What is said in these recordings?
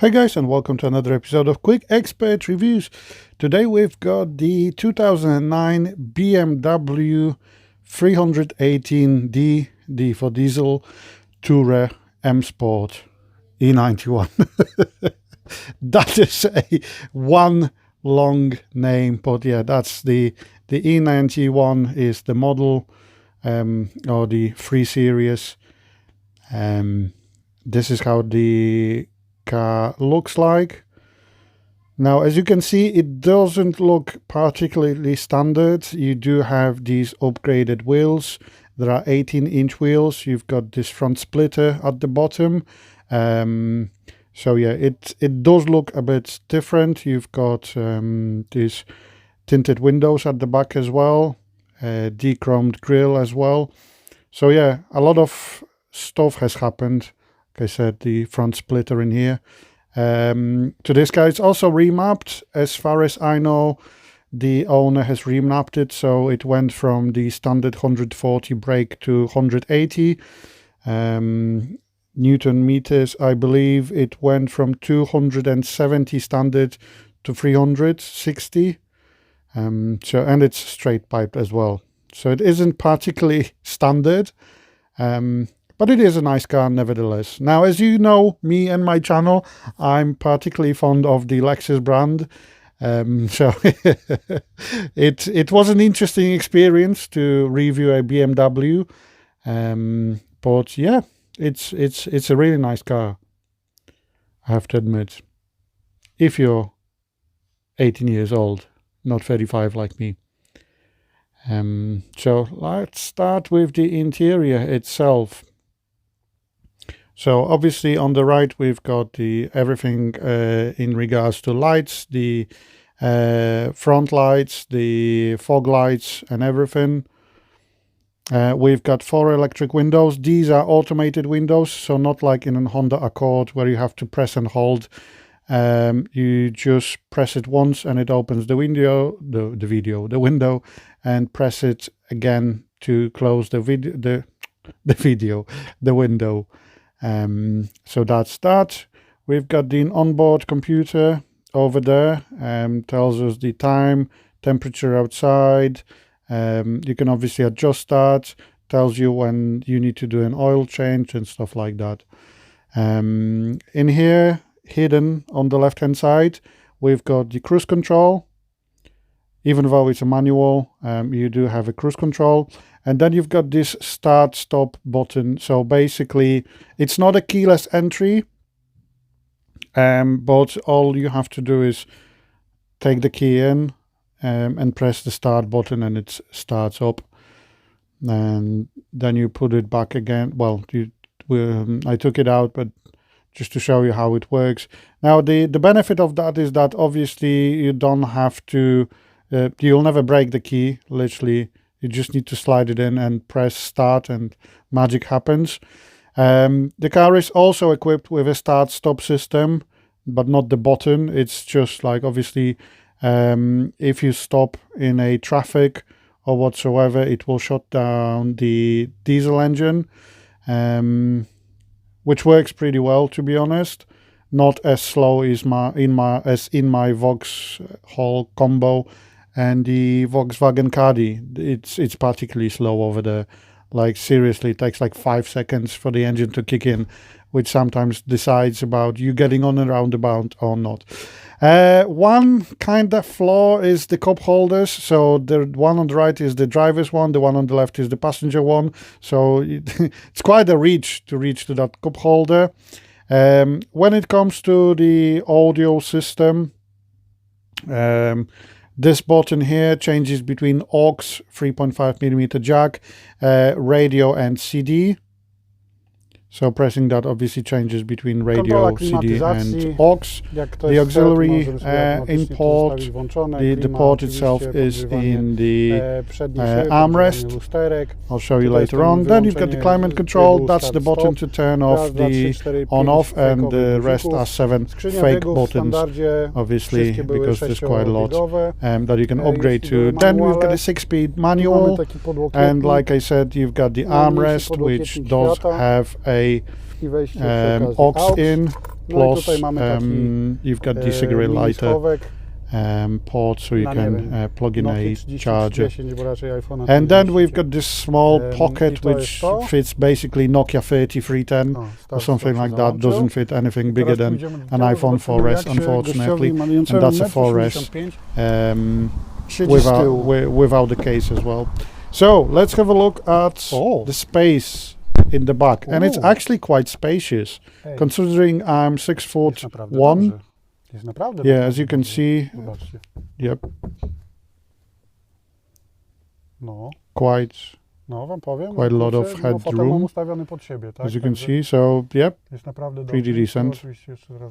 Hi guys, and welcome to another episode of Quick Expert Reviews. Today we've got the 2009 BMW 318D, D for diesel, Tourer M Sport E91. That is a one long name, but yeah, that's the E91 is the model, or the 3 Series. This is how the car looks like. Now, as you can see, it doesn't look particularly standard. You do have these upgraded wheels. There are 18-inch wheels. You've got this front splitter at the bottom. So yeah, it does look a bit different. You've got these tinted windows at the back as well, de-chromed grille as well. So yeah, a lot of stuff has happened. Like I said, the front splitter in here. To this guy, it's also remapped. As far as I know, the owner has remapped it, so it went from the standard 140 brake to 180 Newton meters. I believe it went from 270 standard to 360. And it's straight piped as well. So it isn't particularly standard. But it is a nice car nevertheless. Now, as you know, me and my channel, I'm particularly fond of the Lexus brand. So it was an interesting experience to review a BMW. But yeah, it's a really nice car, I have to admit. If you're 18 years old, not 35 like me. So let's start with the interior itself. So obviously on the right we've got the everything in regards to lights, the front lights, the fog lights and everything. We've got 4 electric windows. These are automated windows, so not like in a Honda Accord where you have to press and hold. You just press it once and it opens the window, the window, and press it again to close the window. So that's that. We've got the onboard computer over there, tells us the time, temperature outside. You can obviously adjust that, tells you when you need to do an oil change and stuff like that. In here, hidden on the left hand side, we've got the cruise control. Even though it's a manual, you do have a cruise control. And then you've got this start stop button. So basically it's not a keyless entry, but all you have to do is take the key in and press the start button and it starts up. And then you put it back again. Well, I took it out, but just to show you how it works. Now the benefit of that is that obviously you don't have to, you'll never break the key, literally. You just need to slide it in and press start and magic happens. The car is also equipped with a start-stop system, but not the button. It's just like, obviously, if you stop in a traffic or whatsoever, it will shut down the diesel engine, which works pretty well, to be honest. Not as slow as in my Vauxhall Combo and the Volkswagen Caddy. It's particularly slow over there. Like seriously, it takes like 5 seconds for the engine to kick in, which sometimes decides about you getting on a roundabout or not. One kind of flaw is the cup holders. So the one on the right is the driver's one, the one on the left is the passenger one. So it's quite a reach to that cup holder. When it comes to the audio system, this button here changes between aux, 3.5mm jack, radio and CD. So pressing that obviously changes between radio, CD and aux. The auxiliary import, the port itself is in the armrest. I'll show you later on. Then you've got the climate control. That's the button to turn off the on-off, and the rest are 7 fake buttons, obviously, because there's quite a lot that you can upgrade to. Then we've got a 6-speed manual, and like I said, you've got the armrest, which does have a aux in, Plus, you've got the cigarette lighter port, so you can plug in a charger. And then we've got this small pocket which fits basically Nokia 3310 or something like that. Doesn't fit anything bigger than an iPhone 4S, unfortunately, and that's a 4S without the case as well. So let's have a look at the space in the back, and it's actually quite spacious, considering I'm 6'1". Yeah, as you can see, yep, quite a lot of headroom, as you can see. So yep, pretty decent.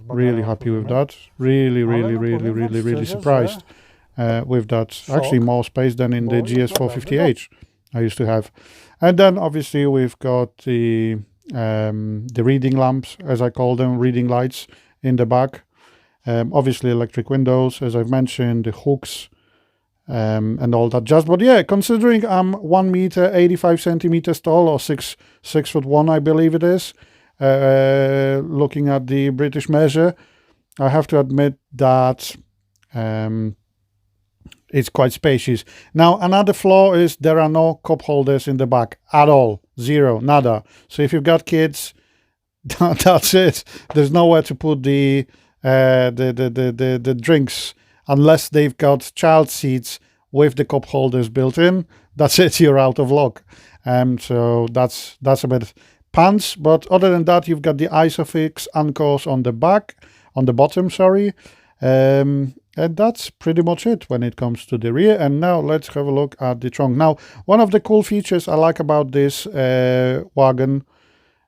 Really happy with that. Really surprised with that. Actually more space than in the GS450H I used to have. And then obviously we've got the reading lamps, as I call them, reading lights in the back. Obviously electric windows, as I've mentioned, the hooks and all that jazz. But yeah, considering I'm 1 meter 85 centimeters tall, or 6'1", I believe it is, looking at the British measure, I have to admit that it's quite spacious. Now, another flaw is there are no cup holders in the back at all. Zero, nada. So if you've got kids, that's it. There's nowhere to put the drinks, unless they've got child seats with the cup holders built in. That's it, you're out of luck. So that's a bit pants. But other than that, you've got the Isofix anchors on the bottom, sorry. And that's pretty much it when it comes to the rear. And now let's have a look at the trunk. Now, one of the cool features I like about this wagon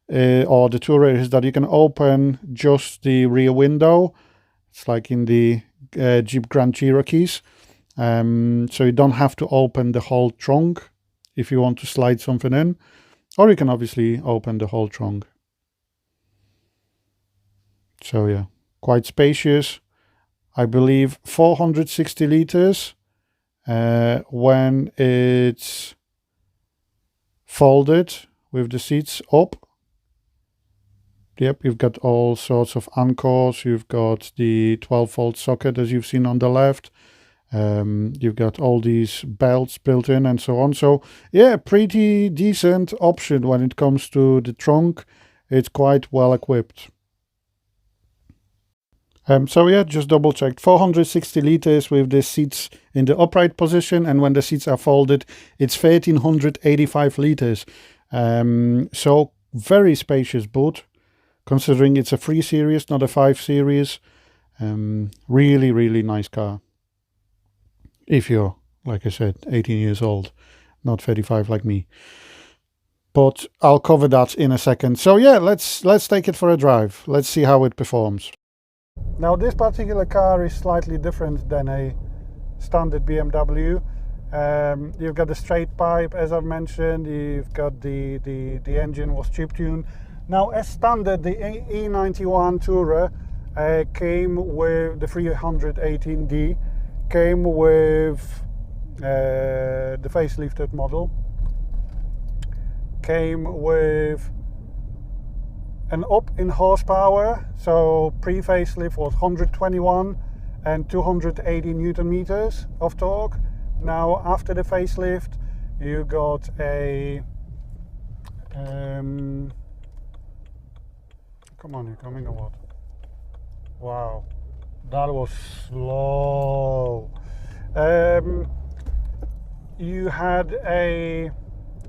or the Tourer is that you can open just the rear window. It's like in the Jeep Grand Cherokees. So you don't have to open the whole trunk if you want to slide something in. Or you can obviously open the whole trunk. So yeah, quite spacious. I believe 460 liters when it's folded with the seats up. Yep, you've got all sorts of anchors. You've got the 12-volt socket, as you've seen on the left. You've got all these belts built in and so on. So yeah, pretty decent option when it comes to the trunk. It's quite well equipped. So yeah, just double checked. 460 liters with the seats in the upright position, and when the seats are folded, it's 1385 liters. So very spacious boot, considering it's a 3 Series, not a 5 Series. Really nice car. If you're, like I said, 18 years old, not 35 like me. But I'll cover that in a second. So yeah, let's take it for a drive. Let's see how it performs. Now this particular car is slightly different than a standard BMW. You've got the straight pipe, as I've mentioned. You've got the engine was chip tuned. Now, as standard, the E91 Tourer came with the 318D, came with the facelifted model, came with an up in horsepower. So pre-facelift was 121 and 280 Newton meters of torque. Now after the facelift, you got a come on, you're coming or what? Wow, that was slow. You had a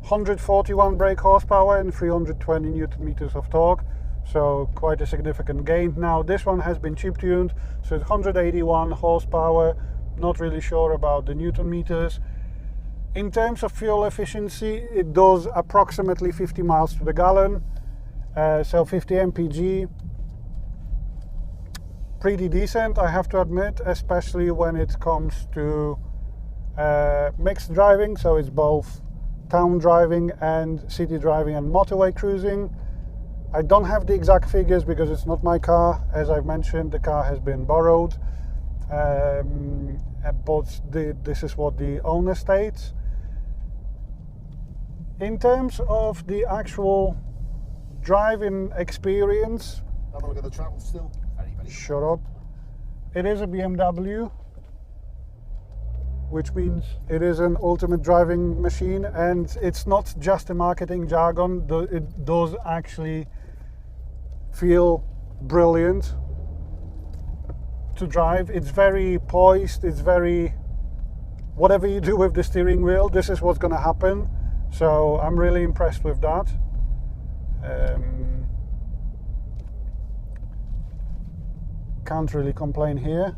141 brake horsepower and 320 Newton meters of torque, so quite a significant gain. Now this one has been chip tuned, so it's 181 horsepower. Not really sure about the Newton meters. In terms of fuel efficiency, it does approximately 50 miles to the gallon, so 50 mpg. Pretty decent, I have to admit, especially when it comes to mixed driving, so it's both town driving and city driving and motorway cruising. I don't have the exact figures because it's not my car. As I've mentioned, the car has been borrowed, but this is what the owner states. In terms of the actual driving experience, Have a look at the travel still. Shut up. It is a BMW, which means it is an ultimate driving machine, and it's not just a marketing jargon. It does actually feel brilliant to drive. It's very poised, it's very, whatever you do with the steering wheel, this is what's going to happen. So I'm really impressed with that. Can't really complain here.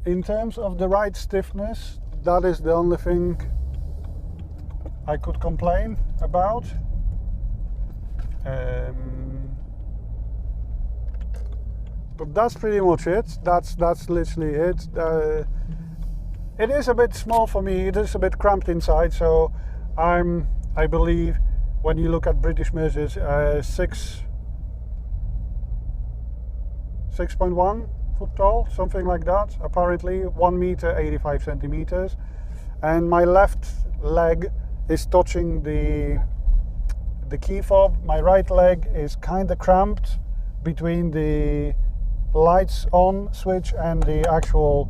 In terms of the ride stiffness, that is the only thing I could complain about. But that's pretty much it. That's literally it. It is a bit small for me. It is a bit cramped inside. So I believe when you look at British measures, 6.1 foot tall, something like that. Apparently 1 meter 85 centimeters, and my left leg is touching the key fob. My right leg is kind of cramped between the lights on switch and the actual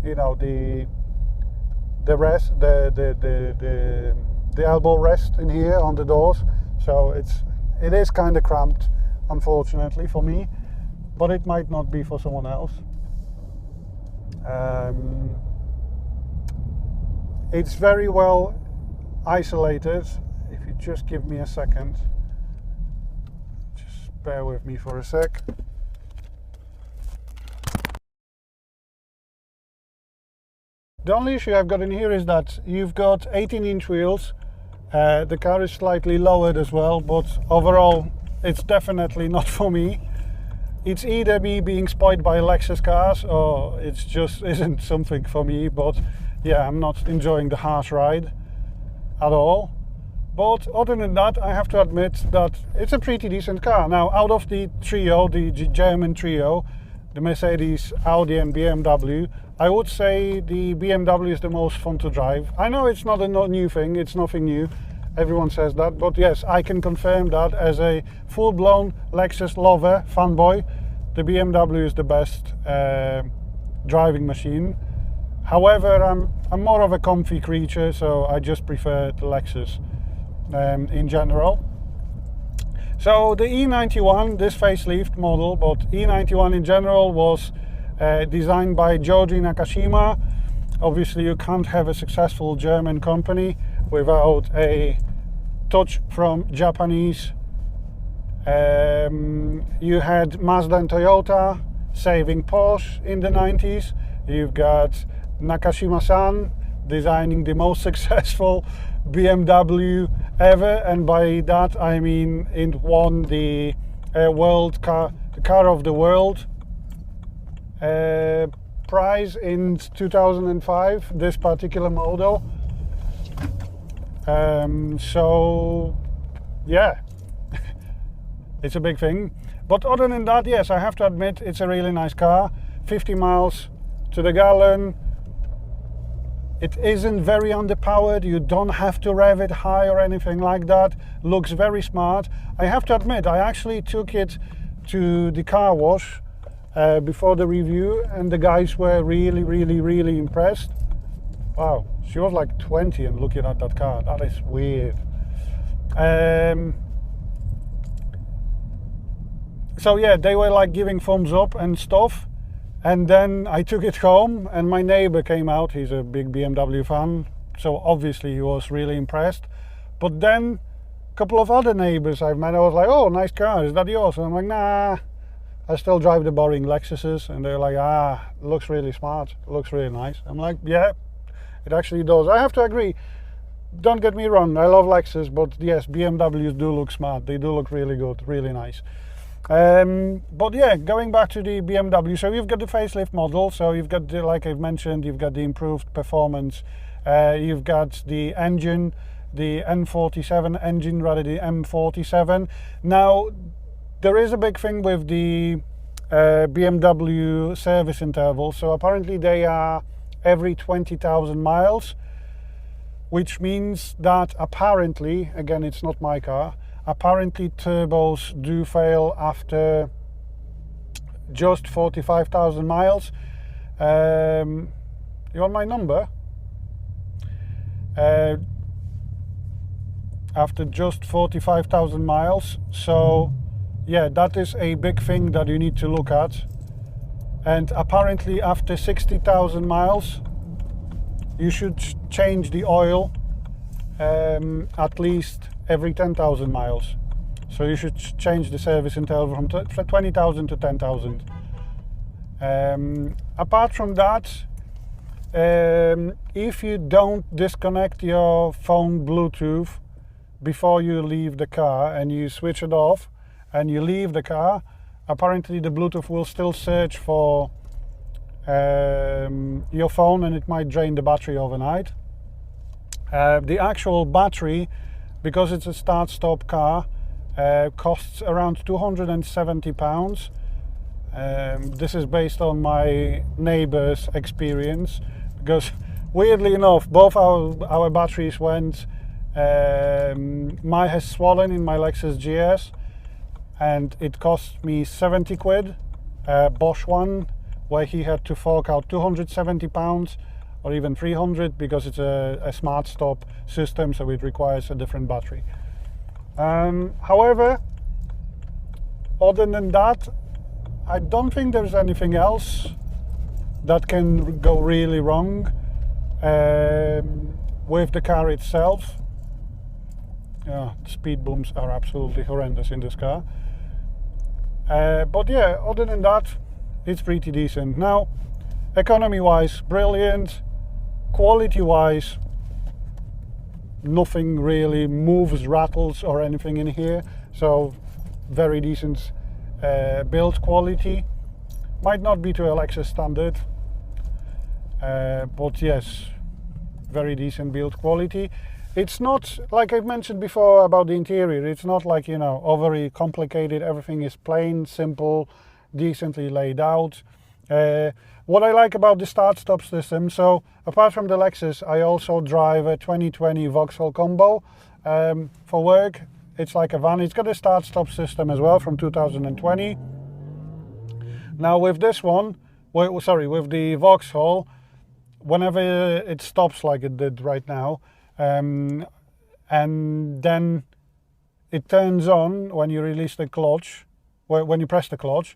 you know, the rest, the elbow rest in here on the doors. So it is kind of cramped, unfortunately for me, but it might not be for someone else. It's very well isolated. If you just give me a second, just bear with me for a sec. The only issue I've got in here is that you've got 18-inch wheels. The car is slightly lowered as well, but overall it's definitely not for me. It's either me being spoiled by Lexus cars, or it just isn't something for me. But yeah, I'm not enjoying the harsh ride at all. But other than that, I have to admit that it's a pretty decent car. Now, out of the trio, the German trio, the Mercedes, Audi and BMW, I would say the BMW is the most fun to drive. I know it's not a new thing, it's nothing new, everyone says that, but yes, I can confirm that as a full-blown Lexus lover, fanboy, the BMW is the best driving machine. However, I'm more of a comfy creature, so I just prefer the Lexus in general. So the E91, this facelift model, but E91 in general was designed by Joji Nakashima. Obviously you can't have a successful German company without a touch from Japanese. You had Mazda and Toyota saving Porsche in the 90s. You've got Nakashima-san designing the most successful BMW ever, and by that I mean it won the car of the world prize in 2005, this particular model. So yeah, it's a big thing. But other than that, yes, I have to admit it's a really nice car. 50 miles to the gallon. It isn't very underpowered, you don't have to rev it high or anything like that. Looks very smart. I have to admit, I actually took it to the car wash before the review, and the guys were really impressed. Wow, she was like 20 and looking at that car, that is weird. So yeah, they were like giving thumbs up and stuff. And then I took it home, and my neighbor came out. He's a big BMW fan, so obviously he was really impressed. But then a couple of other neighbors I've met, I was like, oh, nice car, is that yours? And I'm like, nah, I still drive the boring Lexuses. And they're like, it looks really smart, it looks really nice. I'm like, yeah, it actually does. I have to agree, don't get me wrong, I love Lexus, but yes, BMWs do look smart, they do look really good, really nice. But yeah, going back to the BMW, so you've got the facelift model, so you've got the, like I've mentioned, you've got the improved performance, you've got the engine, the N47 engine rather than the M47. Now there is a big thing with the BMW service intervals, so apparently they are every 20,000 miles, which means that apparently, again it's not my car, apparently turbos do fail after just 45,000 miles. You want my number? After just 45,000 miles. So yeah, that is a big thing that you need to look at. And apparently after 60,000 miles you should change the oil at least every 10,000 miles. So you should change the service interval from 20,000 to 10,000. Apart from that, if you don't disconnect your phone Bluetooth before you leave the car and you switch it off and you leave the car, apparently the Bluetooth will still search for your phone and it might drain the battery overnight. The actual battery, because it's a start-stop car, costs around £270. This is based on my neighbour's experience, because weirdly enough both our batteries went. Mine has swollen in my Lexus GS and it cost me 70 quid. Bosch one, where he had to fork out £270 or even 300 because it's a smart stop system, so it requires a different battery. However, other than that, I don't think there's anything else that can go really wrong with the car itself. Yeah, the speed bumps are absolutely horrendous in this car. But yeah, other than that, it's pretty decent. Now, economy-wise, brilliant. Quality-wise, nothing really moves, rattles or anything in here. So, very decent build quality. Might not be to a Lexus standard, but yes, very decent build quality. It's not, like I've mentioned before about the interior, it's not like, you know, overly complicated. Everything is plain, simple, decently laid out. What I like about the start-stop system, so apart from the Lexus, I also drive a 2020 Vauxhall Combo for work. It's like a van. It's got a start-stop system as well from 2020. Now with this one, with the Vauxhall, whenever it stops like it did right now, and then it turns on when you release the clutch, when you press the clutch,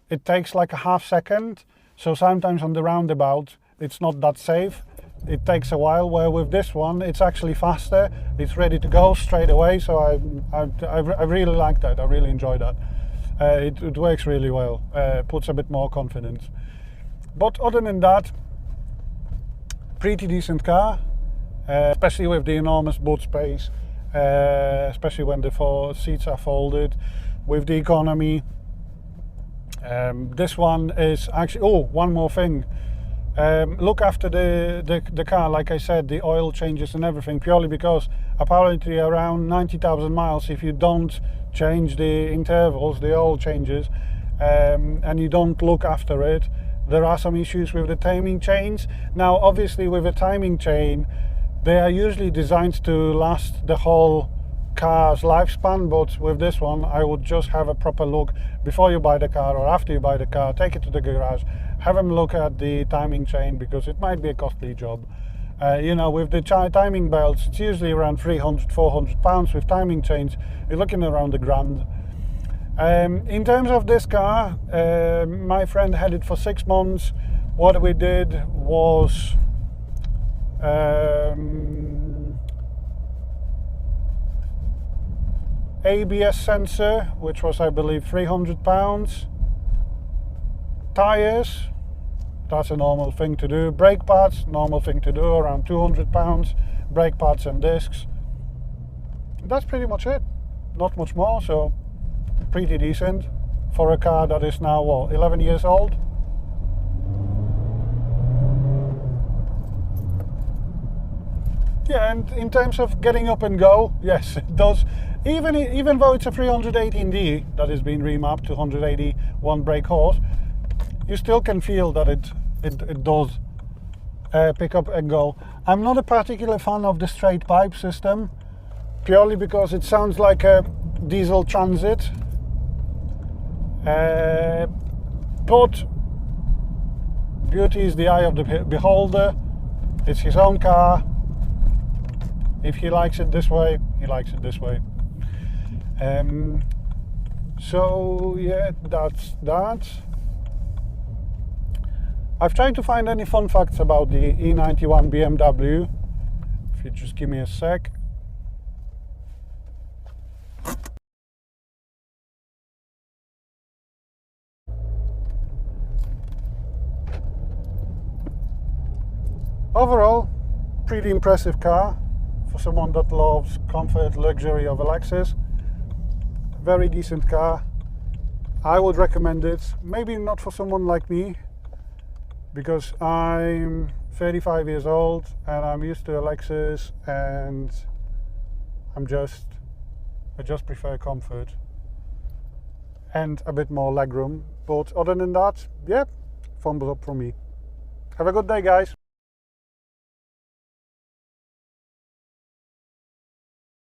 it takes like a half second. So sometimes on the roundabout, it's not that safe. It takes a while, where with this one, it's actually faster. It's ready to go straight away. So I really like that. I really enjoy that. It works really well, puts a bit more confidence. But other than that, pretty decent car. Especially with the enormous boot space, especially when the seats are folded. With the economy, this one is actually, oh, one more thing, look after the car. Like I said, the oil changes and everything, purely because apparently around 90,000 miles, if you don't change the intervals, the oil changes, and you don't look after it, there are some issues with the timing chains. Now obviously with a timing chain, they are usually designed to last the whole car's lifespan, but with this one, I would just have a proper look before you buy the car or after you buy the car. Take it to the garage, have them look at the timing chain, because it might be a costly job. You know, with the timing belts, it's usually around 300, 400 pounds. With timing chains, you're looking around £1,000. In terms of this car, my friend had it for 6 months. What we did was ABS sensor, which was I believe £300. Tires, that's a normal thing to do. Brake pads, normal thing to do, around £200. Brake pads and discs. That's pretty much it. Not much more, so pretty decent for a car that is now, what, 11 years old? Yeah, and in terms of getting up and go, yes, it does. Even though it's a 318D that has been remapped to 181 brake horse, you still can feel that it does pick up and go. I'm not a particular fan of the straight pipe system, purely because it sounds like a diesel transit, but beauty is the eye of the beholder. It's his own car. If he likes it this way, he likes it this way. So yeah, that's that. I've tried to find any fun facts about the E91 BMW. If you just give me a sec. Overall, pretty impressive car for someone that loves comfort, luxury of a Lexus. Very decent car. I would recommend it. Maybe not for someone like me, because I'm 35 years old and I'm used to a Lexus, and I just prefer comfort and a bit more legroom. But other than that, yeah, thumbs up from me. Have a good day, guys.